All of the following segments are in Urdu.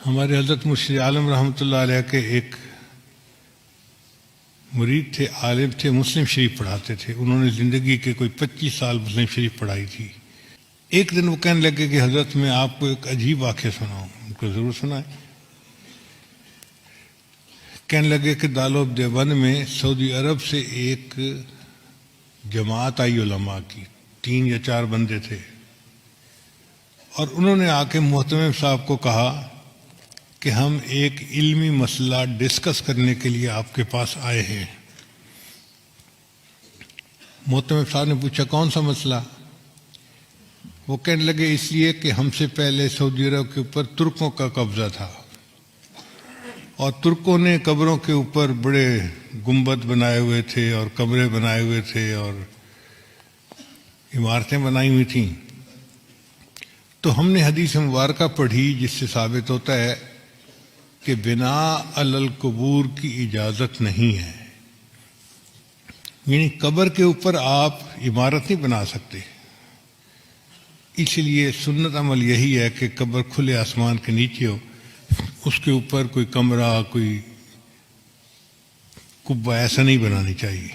ہمارے حضرت مرشد عالم رحمۃ اللہ علیہ کے ایک مرید تھے، عالم تھے، مسلم شریف پڑھاتے تھے. انہوں نے زندگی کے کوئی 25 سال مسلم شریف پڑھائی تھی. ایک دن وہ کہنے لگے کہ حضرت میں آپ کو ایک عجیب واقعہ سناؤں. ان کو ضرور سنائیں. کہنے لگے کہ دارالعلوم دیوبند میں سعودی عرب سے ایک جماعت آئی علماء کی، 3 یا 4 بندے تھے، اور انہوں نے آ کے محتمم صاحب کو کہا کہ ہم ایک علمی مسئلہ ڈسکس کرنے کے لیے آپ کے پاس آئے ہیں. محتمم صاحب نے پوچھا کون سا مسئلہ؟ وہ کہنے لگے اس لیے کہ ہم سے پہلے سعودی عرب کے اوپر ترکوں کا قبضہ تھا، اور ترکوں نے قبروں کے اوپر بڑے گنبد بنائے ہوئے تھے اور کمرے بنائے ہوئے تھے اور عمارتیں بنائی ہوئی تھیں. تو ہم نے حدیث مبارکہ پڑھی جس سے ثابت ہوتا ہے کہ بنا علی القبور کی اجازت نہیں ہے. یعنی قبر کے اوپر آپ عمارت نہیں بنا سکتے. اس لیے سنت عمل یہی ہے کہ قبر کھلے آسمان کے نیچے ہو، اس کے اوپر کوئی کمرہ، کوئی قبہ ایسا نہیں بنانی چاہیے.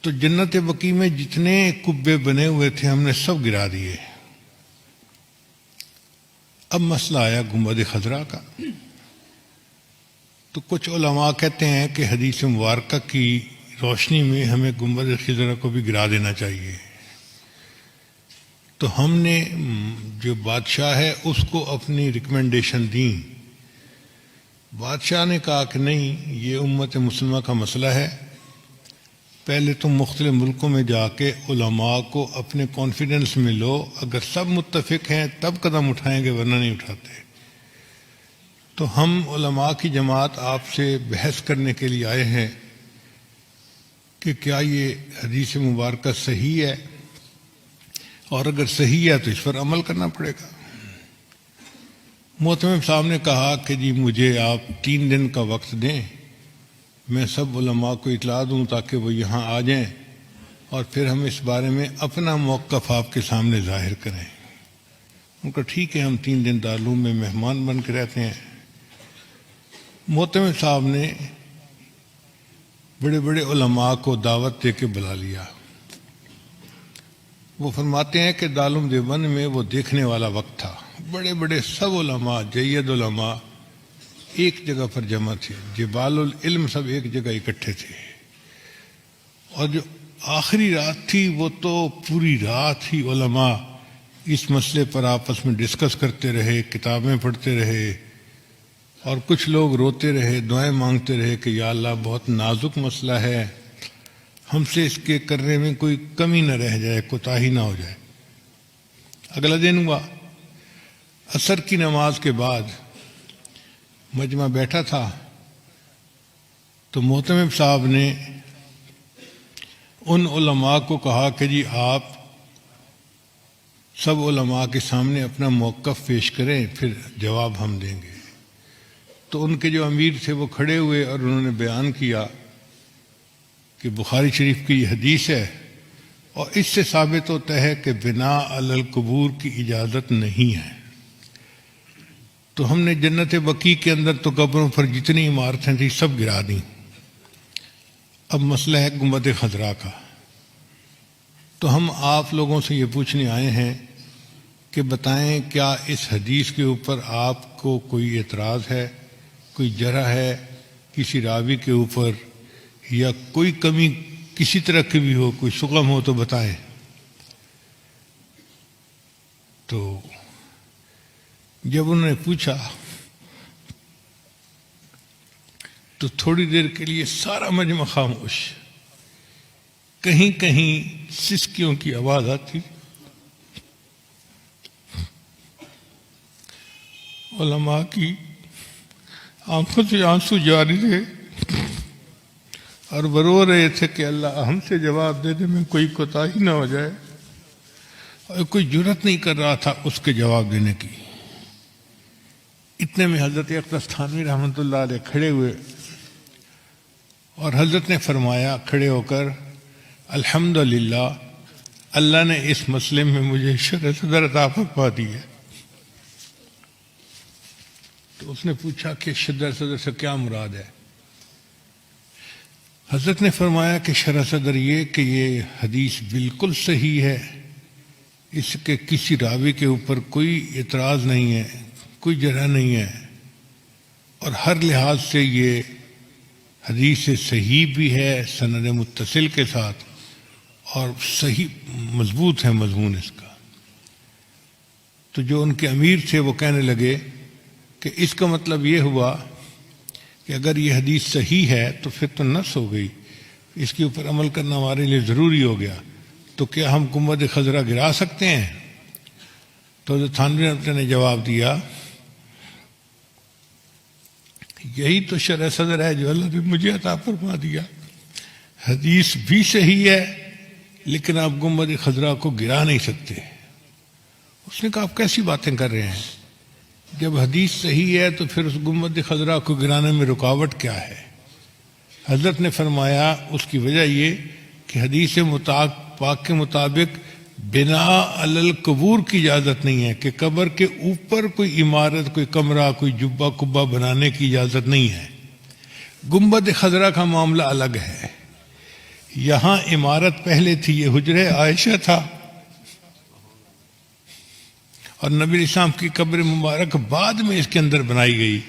تو جنت بقیع میں جتنے قبے بنے ہوئے تھے ہم نے سب گرا دیے. اب مسئلہ آیا گنبد خضرا کا. تو کچھ علماء کہتے ہیں کہ حدیث مبارکہ کی روشنی میں ہمیں گنبد خضرا کو بھی گرا دینا چاہیے. تو ہم نے جو بادشاہ ہے اس کو اپنی ریکمنڈیشن دیں. بادشاہ نے کہا کہ نہیں، یہ امت مسلمہ کا مسئلہ ہے، پہلے تم مختلف ملکوں میں جا کے علماء کو اپنے کانفیڈنس میں لو، اگر سب متفق ہیں تب قدم اٹھائیں گے، ورنہ نہیں اٹھاتے. تو ہم علماء کی جماعت آپ سے بحث کرنے کے لیے آئے ہیں کہ کیا یہ حدیث مبارکہ صحیح ہے، اور اگر صحیح ہے تو اس پر عمل کرنا پڑے گا. محتمم صاحب نے کہا کہ جی مجھے آپ 3 دن کا وقت دیں، میں سب علماء کو اطلاع دوں تاکہ وہ یہاں آ جائیں، اور پھر ہم اس بارے میں اپنا موقف آپ کے سامنے ظاہر کریں. ان کا ٹھیک ہے، ہم 3 دن دارالعلوم میں مہمان بن کے رہتے ہیں. محتمم صاحب نے بڑے بڑے علماء کو دعوت دے کے بلا لیا. وہ فرماتے ہیں کہ دارالعلوم دیوبند میں وہ دیکھنے والا وقت تھا. بڑے بڑے سب علماء، جید علماء ایک جگہ پر جمع تھے، جبال العلم سب ایک جگہ اکٹھے تھے. اور جو آخری رات تھی وہ تو پوری رات ہی علماء اس مسئلے پر آپس میں ڈسکس کرتے رہے، کتابیں پڑھتے رہے، اور کچھ لوگ روتے رہے، دعائیں مانگتے رہے کہ یا اللہ بہت نازک مسئلہ ہے، ہم سے اس کے کرنے میں کوئی کمی نہ رہ جائے، کوتاہی نہ ہو جائے. اگلا دن ہوا، عصر کی نماز کے بعد مجمع بیٹھا تھا، تو محتمم صاحب نے ان علماء کو کہا کہ جی آپ سب علماء کے سامنے اپنا موقف پیش کریں، پھر جواب ہم دیں گے. تو ان کے جو امیر تھے وہ کھڑے ہوئے اور انہوں نے بیان کیا کہ بخاری شریف کی یہ حدیث ہے، اور اس سے ثابت ہوتا ہے کہ بنا علی القبور کی اجازت نہیں ہے. تو ہم نے جنت بقیع کے اندر تو قبروں پر جتنی عمارتیں تھیں سب گرا دیں. اب مسئلہ ہے گنبد خضرا کا. تو ہم آپ لوگوں سے یہ پوچھنے آئے ہیں کہ بتائیں کیا اس حدیث کے اوپر آپ کو کوئی اعتراض ہے، کوئی جرح ہے کسی راوی کے اوپر، یا کوئی کمی کسی طرح کی بھی ہو، کوئی شغم ہو تو بتائیں. تو جب انہوں نے پوچھا تو تھوڑی دیر کے لیے سارا مجمع خاموش. کہیں کہیں سسکیوں کی آواز آتی. علماء کی آنکھوں سے آنسو جاری تھے اور وہ رو رہے تھے کہ اللہ ہم سے جواب دینے میں کوئی کوتاہی نہ ہو جائے، اور کوئی جرات نہیں کر رہا تھا اس کے جواب دینے کی. اتنے میں حضرت اقدس تھانوی رحمۃ اللہ علیہ کھڑے ہوئے، اور حضرت نے فرمایا کھڑے ہو کر الحمدللہ اللہ نے اس مسئلے میں مجھے شرح صدر عطا فرما دی ہے. تو اس نے پوچھا کہ شرح صدر سے کیا مراد ہے؟ حضرت نے فرمایا کہ شرح صدر یہ کہ یہ حدیث بالکل صحیح ہے، اس کے کسی راوی کے اوپر کوئی اعتراض نہیں ہے، کوئی جرح نہیں ہے، اور ہر لحاظ سے یہ حدیث صحیح بھی ہے سند متصل کے ساتھ، اور صحیح مضبوط ہے مضمون اس کا۔ تو جو ان کے امیر تھے وہ کہنے لگے کہ اس کا مطلب یہ ہوا کہ اگر یہ حدیث صحیح ہے تو پھر تو نص ہو گئی، اس کے اوپر عمل کرنا ہمارے لیے ضروری ہو گیا، تو کیا ہم گنبد خضرا گرا سکتے ہیں؟ تو حضرت تھانوی رحمۃ اللہ نے جواب دیا، یہی تو شرح صدر ہے جو اللہ نے مجھے عطا فرما دیا، حدیث بھی صحیح ہے لیکن آپ گنبد خضرا کو گرا نہیں سکتے۔ اس نے کہا آپ کیسی باتیں کر رہے ہیں؟ جب حدیث صحیح ہے تو پھر اس گنبد خضرا کو گرانے میں رکاوٹ کیا ہے؟ حضرت نے فرمایا اس کی وجہ یہ کہ حدیث پاک کے مطابق بنا علی القبور کی اجازت نہیں ہے، کہ قبر کے اوپر کوئی عمارت، کوئی کمرہ، کوئی جبہ کبہ بنانے کی اجازت نہیں ہے۔ گنبد خضرا کا معاملہ الگ ہے، یہاں عمارت پہلے تھی، یہ حجرہ عائشہ تھا، اور نبی اسلام کی قبر مبارک بعد میں اس کے اندر بنائی گئی،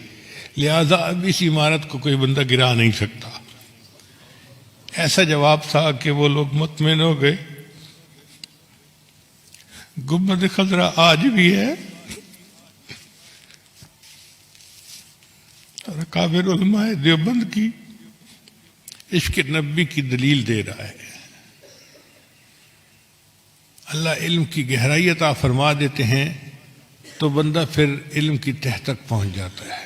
لہذا اب اس عمارت کو کوئی بندہ گرا نہیں سکتا۔ ایسا جواب تھا کہ وہ لوگ مطمئن ہو گئے۔ گنبد خضرا آج بھی ہے اور اکابر علماء دیوبند کی عشق نبی کی دلیل دے رہا ہے۔ اللہ علم کی گہرائی عطا فرما دیتے ہیں تو بندہ پھر علم کی تہ تک پہنچ جاتا ہے۔